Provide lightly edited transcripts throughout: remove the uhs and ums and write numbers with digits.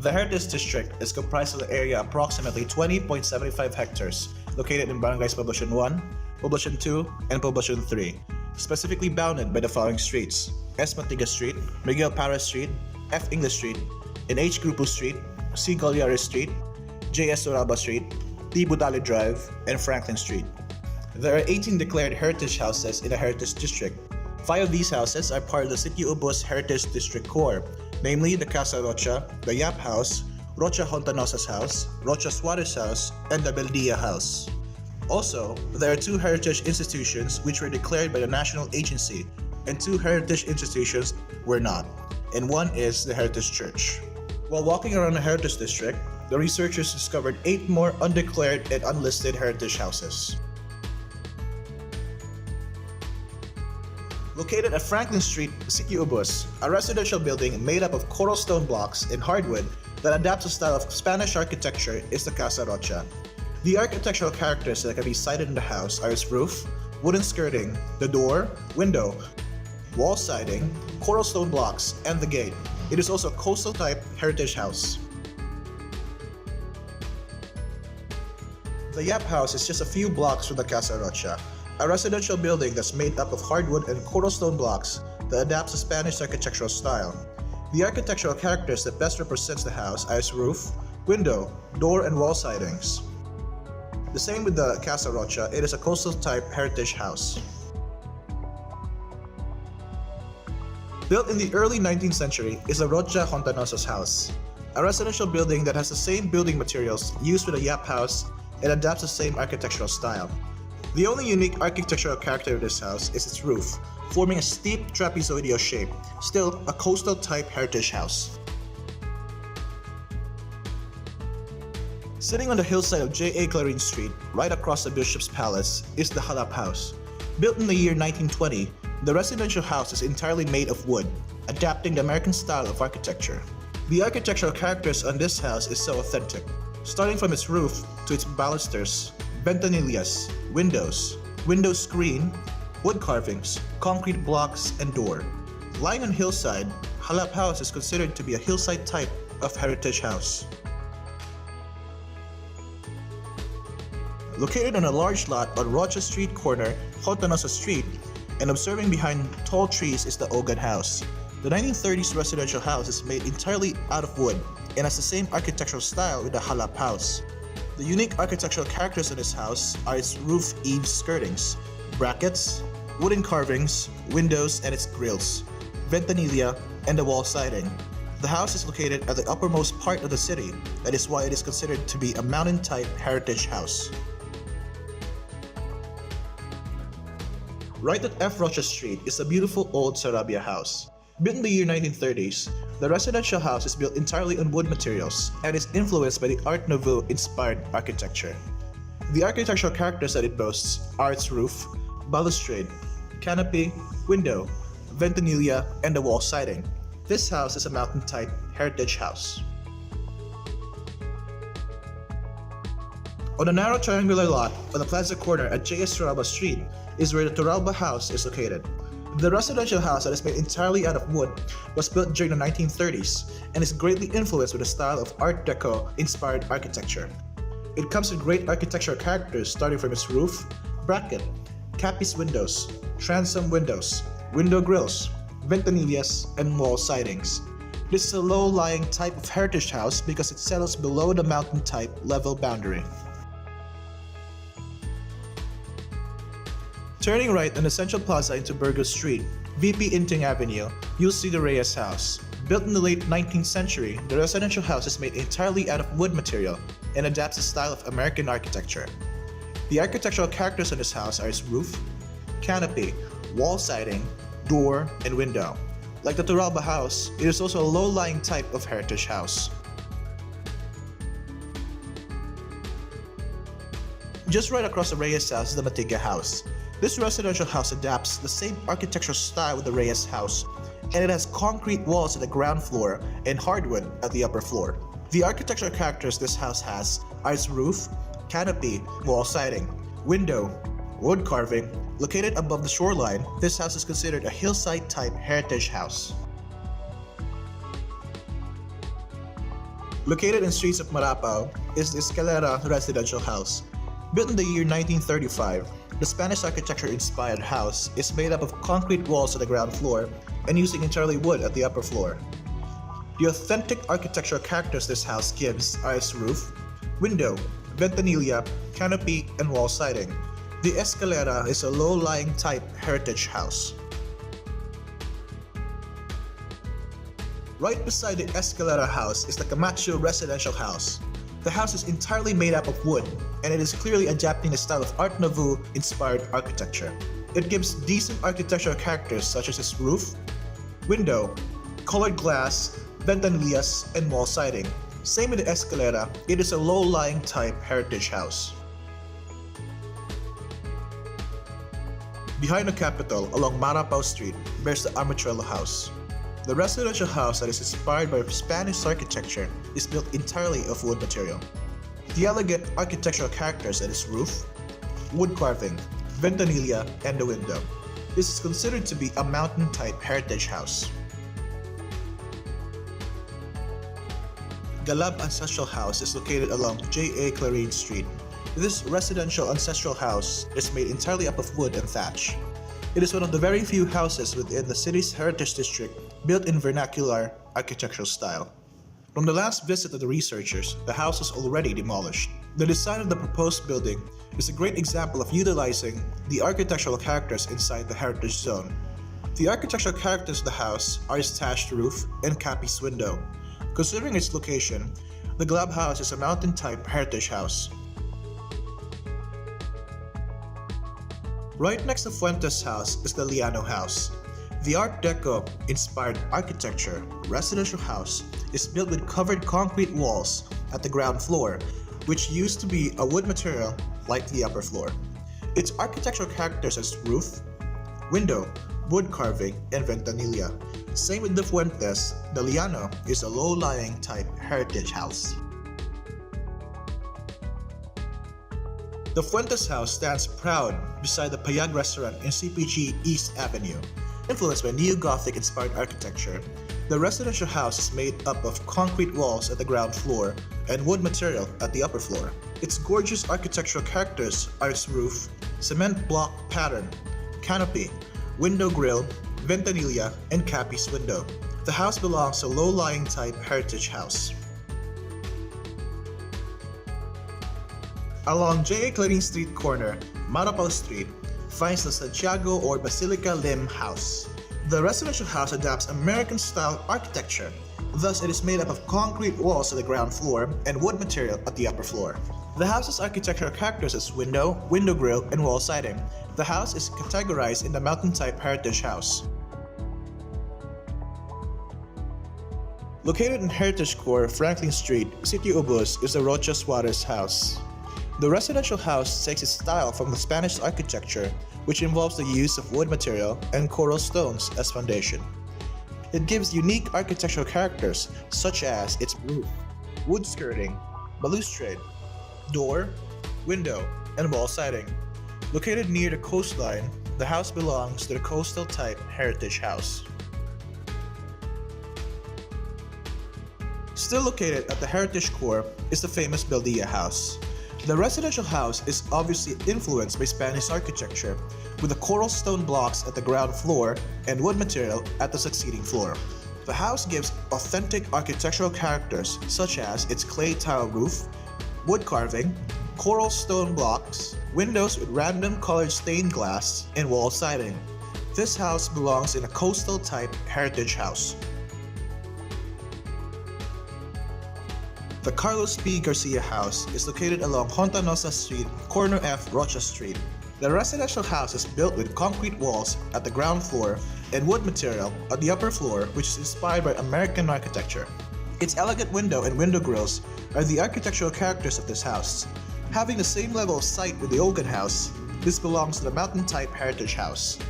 The Heritage District is comprised of an area approximately 20.75 hectares, located in Barangays Poblacion 1, Poblacion 2, and Poblacion 3, specifically bounded by the following streets: S. Mantiga Street, Miguel Parra Street, F. English Street, and H. Grupo Street, C. Galliares Street, J. S. Soraba Street, T. Budali Drive, and Franklin Street. There are 18 declared heritage houses in the Heritage District. 5 of these houses are part of the City Ubos Heritage District Core, namely the Casa Rocha, the Yap House, Rocha Hontanosa's House, Rocha Suarez House, and the Beldia House. Also, there are 2 heritage institutions which were declared by the national agency, and 2 heritage institutions were not, and one is the Heritage Church. While walking around the Heritage District, the researchers discovered 8 more undeclared and unlisted heritage houses. Located at Franklin Street, City Ubos, a residential building made up of coral stone blocks and hardwood that adapts the style of Spanish architecture is the Casa Rocha. The architectural characters that can be cited in the house are its roof, wooden skirting, the door, window, wall siding, coral stone blocks, and the gate. It is also a coastal type heritage house. The Yap House is just a few blocks from the Casa Rocha, a residential building that's made up of hardwood and coral stone blocks that adapts the Spanish architectural style. The architectural characters that best represents the house are its roof, window, door, and wall sidings. The same with the Casa Rocha, it is a coastal type heritage house. Built in the early 19th century is the Rocha Hontanosa's House, a residential building that has the same building materials used with the Yap House and adapts the same architectural style. The only unique architectural character of this house is its roof, forming a steep trapezoidal shape, still a coastal type heritage house. Sitting on the hillside of J.A. Clarin Street, right across the Bishop's Palace, is the Halap House. Built in the year 1920, the residential house is entirely made of wood, adapting the American style of architecture. The architectural characters on this house is so authentic, starting from its roof to its balusters, ventanillas, windows, window screen, wood carvings, concrete blocks, and door. Lying on hillside, Halap House is considered to be a hillside type of heritage house. Located on a large lot on Rocha Street corner, Hontanosa Street, and observing behind tall trees is the Ogad House. The 1930s residential house is made entirely out of wood and has the same architectural style with the Halap House. The unique architectural characters of this house are its roof eaves skirtings, brackets, wooden carvings, windows and its grills, ventanilla, and the wall siding. The house is located at the uppermost part of the city, that is why it is considered to be a mountain-type heritage house. Right at F. Rocha Street is the beautiful old Sarabia House. Built in the year 1930s, the residential house is built entirely on wood materials and is influenced by the Art Nouveau-inspired architecture. The architectural characters that it boasts are its roof, balustrade, canopy, window, ventanilla, and the wall siding. This house is a mountain-type heritage house. On a narrow triangular lot on the plaza corner at J.S. Toralba Street is where the Toralba House is located. The residential house that is made entirely out of wood was built during the 1930s and is greatly influenced with the style of Art Deco-inspired architecture. It comes with great architectural characters starting from its roof, bracket, capiz windows, transom windows, window grills, ventanillas, and wall sidings. This is a low-lying type of heritage house because it settles below the mountain-type level boundary. Turning right on the Central Plaza into Burgos Street, VP Inting Avenue, you'll see the Reyes House. Built in the late 19th century, the residential house is made entirely out of wood material and adapts the style of American architecture. The architectural characters of this house are its roof, canopy, wall siding, door, and window. Like the Toralba House, it is also a low-lying type of heritage house. Just right across the Reyes House is the Mantiga House. This residential house adapts the same architectural style with the Reyes House, and it has concrete walls at the ground floor and hardwood at the upper floor. The architectural characters this house has are its roof, canopy, wall siding, window, wood carving. Located above the shoreline, this house is considered a hillside-type heritage house. Located in streets of Marapao is the Escalera residential house. Built in the year 1935, the Spanish architecture-inspired house is made up of concrete walls at the ground floor and using entirely wood at the upper floor. The authentic architectural characters this house gives are its roof, window, ventanilla, canopy, and wall siding. The Escalera is a low-lying type heritage house. Right beside the Escalera house is the Camacho residential house. The house is entirely made up of wood, and it is clearly adapting the style of Art Nouveau inspired architecture. It gives decent architectural characters such as its roof, window, colored glass, ventanillas, and wall siding. Same with the Escalera, it is a low-lying type heritage house. Behind the Capitol, along Marapao Street, bears the Armatrello House. The residential house that is inspired by Spanish architecture is built entirely of wood material. The elegant architectural characters at its roof, wood carving, ventanilla, and the window. This is considered to be a mountain-type heritage house. Galab Ancestral House is located along J.A. Clarine Street. This residential ancestral house is made entirely up of wood and thatch. It is one of the very few houses within the city's heritage district built in vernacular architectural style. From the last visit of the researchers, the house was already demolished. The design of the proposed building is a great example of utilizing the architectural characters inside the heritage zone. The architectural characters of the house are its thatched roof and capice window. Considering its location, the Galab House is a mountain-type heritage house. Right next to Fuentes' house is the Liano House. The Art Deco inspired architecture residential house is built with covered concrete walls at the ground floor, which used to be a wood material like the upper floor. Its architectural characters as roof, window, wood carving, and ventanilla. Same with the Fuentes, the Liano is a low-lying type heritage house. The Fuentes House stands proud beside the Payag restaurant in CPG East Avenue. Influenced by Neo-Gothic inspired architecture, the residential house is made up of concrete walls at the ground floor and wood material at the upper floor. Its gorgeous architectural characters are its roof, cement block pattern, canopy, window grille, ventanilla, and capice window. The house belongs to a low-lying type heritage house. Along J.A. Clarine Street corner, Marapao Street, finds the Santiago or Basilica Lim House. The residential house adapts American-style architecture, thus it is made up of concrete walls at the ground floor and wood material at the upper floor. The house's architectural characters is window, window grille, and wall siding. The house is categorized in the mountain-type heritage house. Located in Heritage Core, Franklin Street, City Ubus is the Rocha Suarez House. The residential house takes its style from the Spanish architecture, which involves the use of wood material and coral stones as foundation. It gives unique architectural characters such as its roof, wood skirting, balustrade, door, window, and wall siding. Located near the coastline, the house belongs to the coastal type heritage house. Still located at the heritage core is the famous Beldilla House. The residential house is obviously influenced by Spanish architecture, with the coral stone blocks at the ground floor and wood material at the succeeding floor. The house gives authentic architectural characters such as its clay tile roof, wood carving, coral stone blocks, windows with random colored stained glass, and wall siding. This house belongs in a coastal type heritage house. The Carlos P. Garcia House is located along Hontanosa Street, corner F. Rocha Street. The residential house is built with concrete walls at the ground floor and wood material at the upper floor, which is inspired by American architecture. Its elegant window and window grills are the architectural characters of this house. Having the same level of sight with the Ogan House, this belongs to the mountain-type heritage house.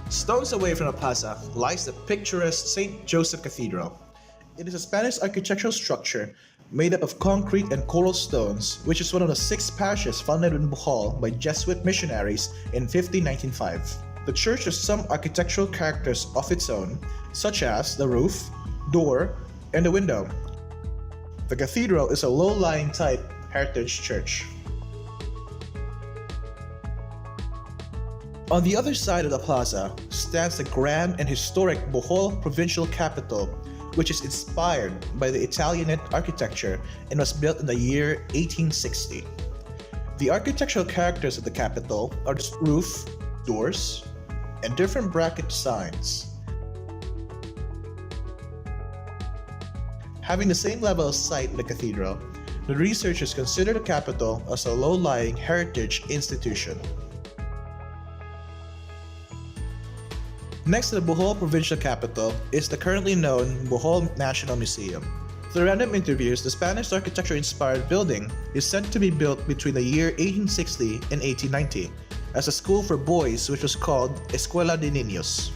Stones away from the plaza lies the picturesque St. Joseph Cathedral. It is a Spanish architectural structure made up of concrete and coral stones, which is one of the 6 parishes founded in Bohol by Jesuit missionaries in 1595. The church has some architectural characters of its own, such as the roof, door, and a window. The cathedral is a low-lying type heritage church. On the other side of the plaza stands the grand and historic Bohol provincial capital, which is inspired by the Italianate architecture and was built in the year 1860. The architectural characters of the capital are the roof, doors, and different bracket designs. Having the same level of sight in the cathedral, the researchers consider the capital as a low-lying heritage institution. Next to the Bohol provincial capital is the currently known Bohol National Museum. Through random interviews, the Spanish architecture-inspired building is said to be built between the year 1860 and 1890 as a school for boys which was called Escuela de Niños.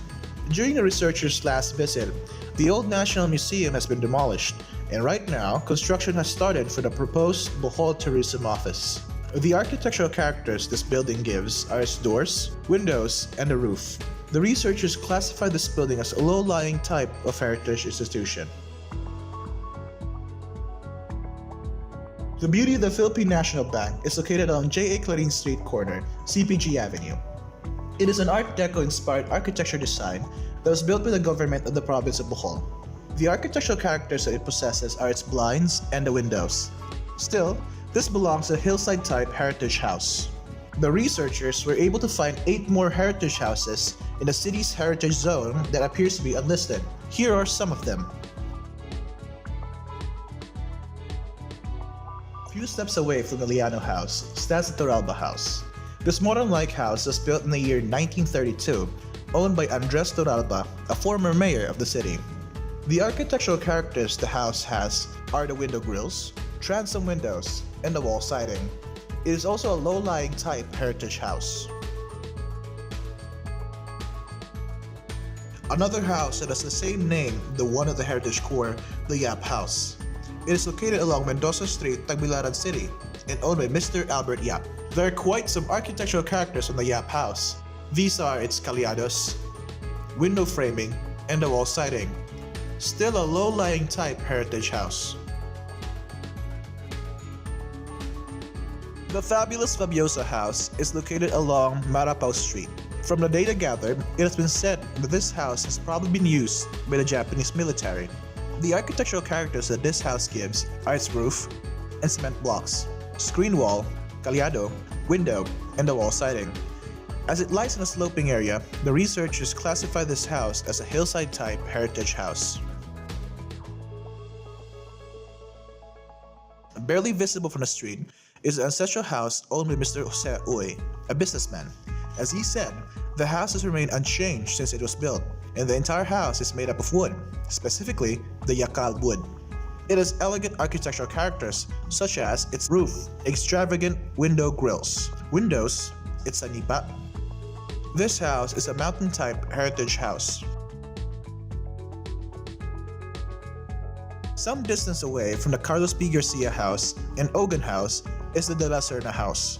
During the researchers' last visit, the old National Museum has been demolished, and right now, construction has started for the proposed Bohol Tourism Office. The architectural characters this building gives are its doors, windows, and the roof. The researchers classify this building as a low-lying type of heritage institution. The beauty of the Philippine National Bank is located on J.A. Clarin Street corner, CPG Avenue. It is an Art Deco-inspired architecture design that was built by the government of the province of Bohol. The architectural characters that it possesses are its blinds and the windows. Still, this belongs to a hillside-type heritage house. The researchers were able to find 8 more heritage houses in the city's heritage zone that appears to be unlisted. Here are some of them. A few steps away from the Liano House stands the Toralba House. This modern-like house was built in the year 1932, owned by Andres Toralba, a former mayor of the city. The architectural characters the house has are the window grills, transom windows, and the wall siding. It is also a low-lying type heritage house. Another house that has the same name, the one of the heritage core, the Yap House. It is located along Mendoza Street, Tagbilaran City, and owned by Mr. Albert Yap. There are quite some architectural characters on the Yap House. These are its calyados, window framing, and the wall siding. Still a low-lying type heritage house. The fabulous Fabiosa House is located along Marapao Street. From the data gathered, it has been said that this house has probably been used by the Japanese military. The architectural characters that this house gives are its roof and cement blocks, screen wall, calyado, window, and the wall siding. As it lies in a sloping area, the researchers classify this house as a hillside-type heritage house. Barely visible from the street is the ancestral house owned by Mr. Jose Uy, a businessman. As he said, the house has remained unchanged since it was built, and the entire house is made up of wood, specifically the yakal wood. It has elegant architectural characters such as its roof, extravagant window grills, windows, its sanipa. This house is a mountain-type heritage house. Some distance away from the Carlos P. Garcia House and Ogan House is the De La Serna House.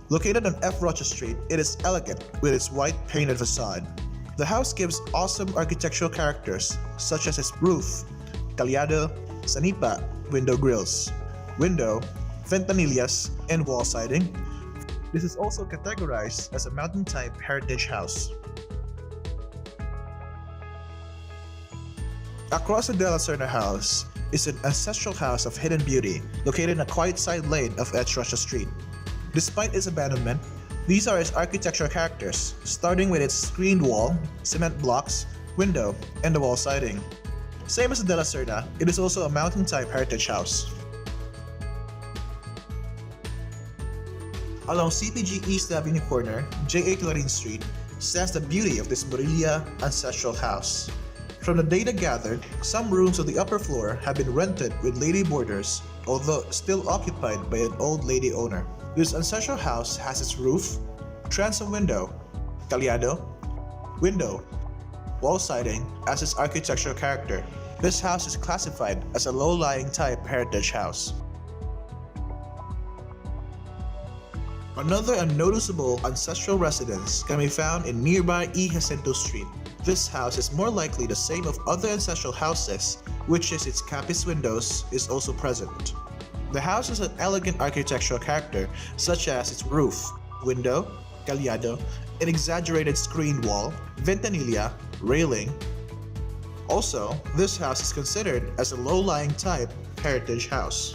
Located on F. Rocha Street, it is elegant with its white painted facade. The house gives awesome architectural characters such as its roof, calyado, sanipa, window grills, window, ventanillas, and wall siding. This is also categorized as a mountain-type heritage house. Across the De La Serna House is an ancestral house of hidden beauty located in a quiet side lane of F. Rocha Street. Despite its abandonment, these are its architectural characters, starting with its screened wall, cement blocks, window, and the wall siding. Same as the De La Serna, it is also a mountain-type heritage house. Along CPG East Avenue corner, J.A. Clarin Street, stands the beauty of this Morilla ancestral house. From the data gathered, some rooms on the upper floor have been rented with lady boarders, although still occupied by an old lady owner. This ancestral house has its roof, transom window, calyado, window, wall siding as its architectural character. This house is classified as a low-lying type heritage house. Another unnoticeable ancestral residence can be found in nearby E. Jacinto Street. This house is more likely the same of other ancestral houses, which is its capiz windows is also present. The house has an elegant architectural character, such as its roof, window, calyado, an exaggerated screened wall, ventanilla, railing. Also, this house is considered as a low-lying type heritage house.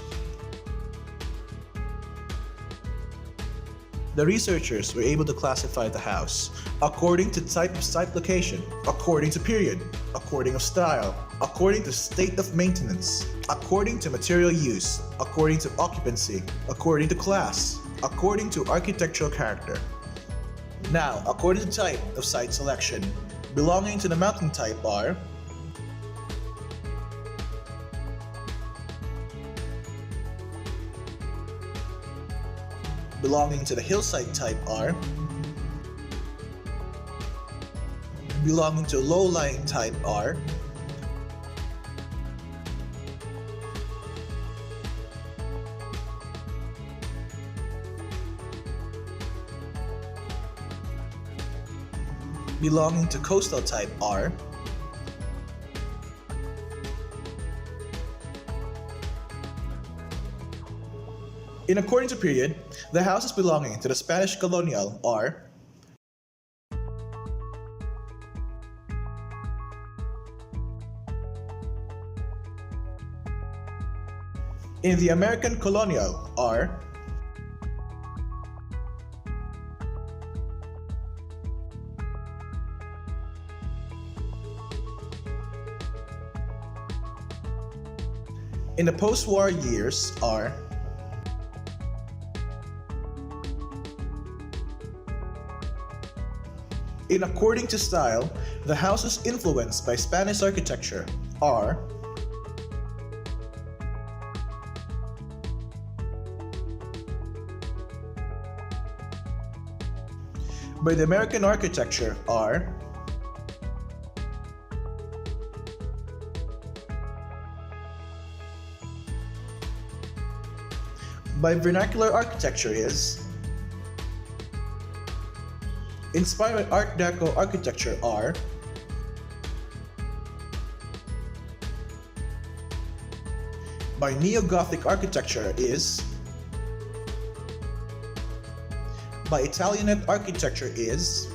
The researchers were able to classify the house according to type of site location, according to period, according to style, according to state of maintenance, according to material use, according to occupancy, according to class, according to architectural character. Now, according to type of site selection, belonging to the mountain type are belonging to the hillside type are belonging to low-lying type are belonging to coastal type are in according to period, the houses belonging to the Spanish colonial are in the American colonial are in the post-war years are in according to style, the houses influenced by Spanish architecture are by the American architecture are by vernacular architecture is inspired by Art Deco architecture are by Neo-Gothic architecture is by Italianate architecture is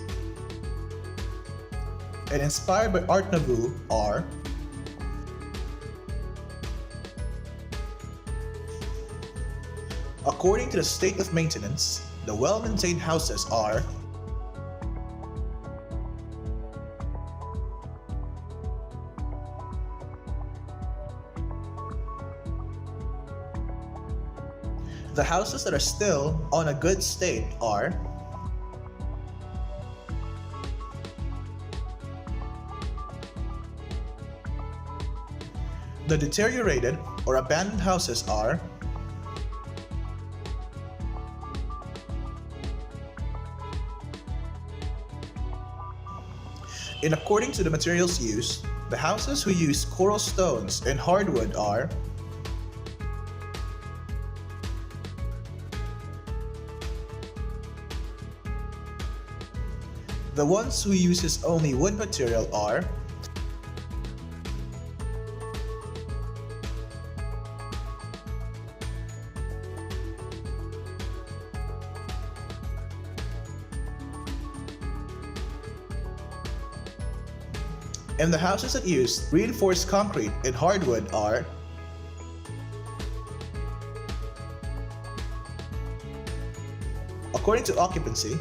and inspired by Art Nouveau are according to the state of maintenance, the well-maintained houses are the houses that are still on a good state are the deteriorated or abandoned houses are in according to the materials used, the houses who use coral stones and hardwood are the ones who uses only wood material are and the houses that use reinforced concrete and hardwood are according to occupancy,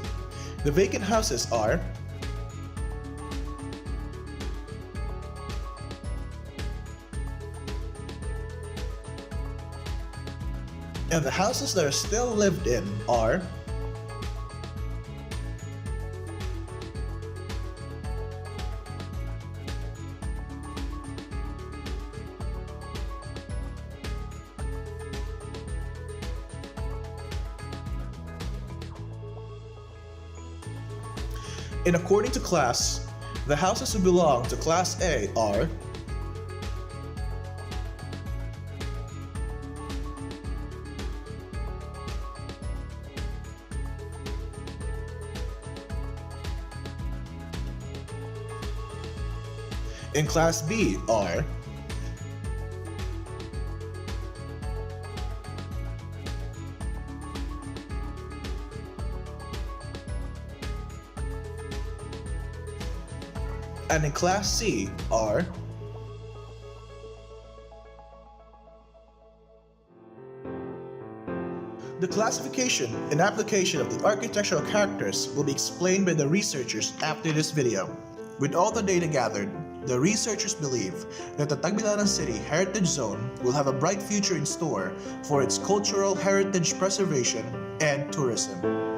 the vacant houses are and the houses that are still lived in are and according to class, the houses who belong to Class A are In Class B are and in Class C are the classification and application of the architectural characters will be explained by the researchers after this video. With all the data gathered, the researchers believe that the Tagbilaran City Heritage Zone will have a bright future in store for its cultural heritage preservation and tourism.